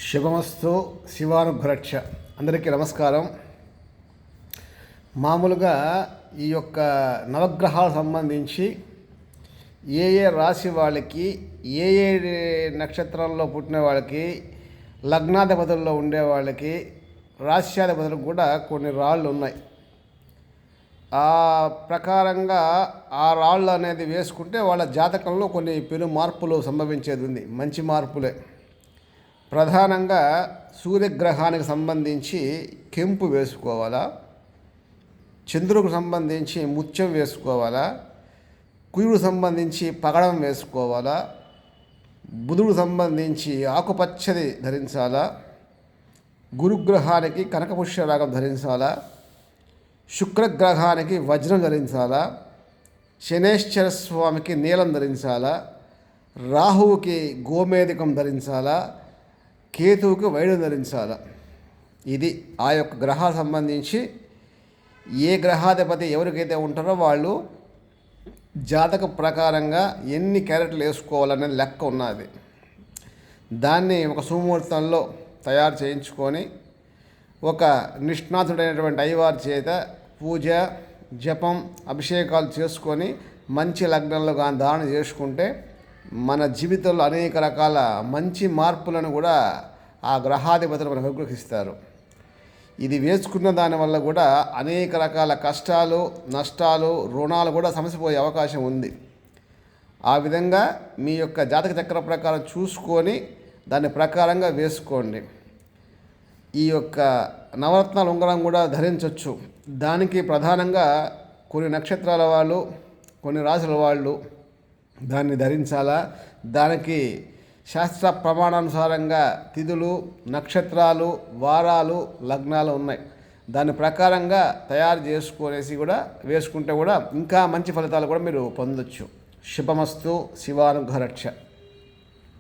శుభమస్తు శివానుగ్రక్ష. అందరికీ నమస్కారం. మామూలుగా ఈ యొక్క నవగ్రహాలకు సంబంధించి ఏ ఏ రాశి వాళ్ళకి, ఏ ఏ నక్షత్రంలో పుట్టిన వాళ్ళకి, లగ్నాధిపతుల్లో ఉండే వాళ్ళకి, రాశ్యాధిపతులకు కూడా కొన్ని రాళ్ళు ఉన్నాయి. ఆ ప్రకారంగా ఆ రాళ్ళు అనేది వేసుకుంటే వాళ్ళ జాతకంలో కొన్ని పెను మార్పులు సంభవించేది ఉంది. మంచి మార్పులే. ప్రధానంగా సూర్యగ్రహానికి సంబంధించి కెంపు వేసుకోవాలా, చంద్రుడికి సంబంధించి ముత్యం వేసుకోవాలా, కుయుడు సంబంధించి పగడం వేసుకోవాలా, బుధుడు సంబంధించి ఆకుపచ్చది ధరించాలా, గురుగ్రహానికి కనకపుష్యరాగం ధరించాలా, శుక్రగ్రహానికి వజ్రం ధరించాలా, శనేశ్వర స్వామికి నీలం ధరించాలా, రాహువుకి గోమేధికం ధరించాలా, కేతువుకి వైడం ధరించాల. ఇది ఆ యొక్క గ్రహాలకు సంబంధించి ఏ గ్రహాధిపతి ఎవరికైతే ఉంటారో వాళ్ళు జాతక ప్రకారంగా ఎన్ని క్యారెట్లు వేసుకోవాలనే లెక్క ఉన్నది. దాన్ని ఒక సుముహూర్తంలో తయారు చేయించుకొని ఒక నిష్ణాతుడైనటువంటి అయ్యవారి చేత పూజ, జపం, అభిషేకాలు చేసుకొని మంచి లగ్నంలో దానం చేసుకుంటే మన జీవితంలో అనేక రకాల మంచి మార్పులను కూడా ఆ గ్రహాధిపతులు మనకు అనుగ్రహిస్తారు. ఇది వేసుకున్న దానివల్ల కూడా అనేక రకాల కష్టాలు, నష్టాలు, రుణాలు కూడా సమసిపోయే అవకాశం ఉంది. ఆ విధంగా మీ యొక్క జాతక చక్ర ప్రకారం చూసుకొని దాని ప్రకారంగా వేసుకోండి. ఈ యొక్క నవరత్నాల ఉంగరం కూడా ధరించవచ్చు. దానికి ప్రధానంగా కొన్ని నక్షత్రాల వాళ్ళు, కొన్ని రాశుల వాళ్ళు దాన్ని ధరించాలా. దానికి శాస్త్ర ప్రమాణానుసారంగా తిథులు, నక్షత్రాలు, వారాలు, లగ్నాలు ఉన్నాయి. దాని ప్రకారంగా తయారు చేసుకునేసి కూడా వేసుకుంటే కూడా ఇంకా మంచి ఫలితాలు కూడా మీరు పొందొచ్చు. శుభమస్తు శివానుగ్రహ రక్ష.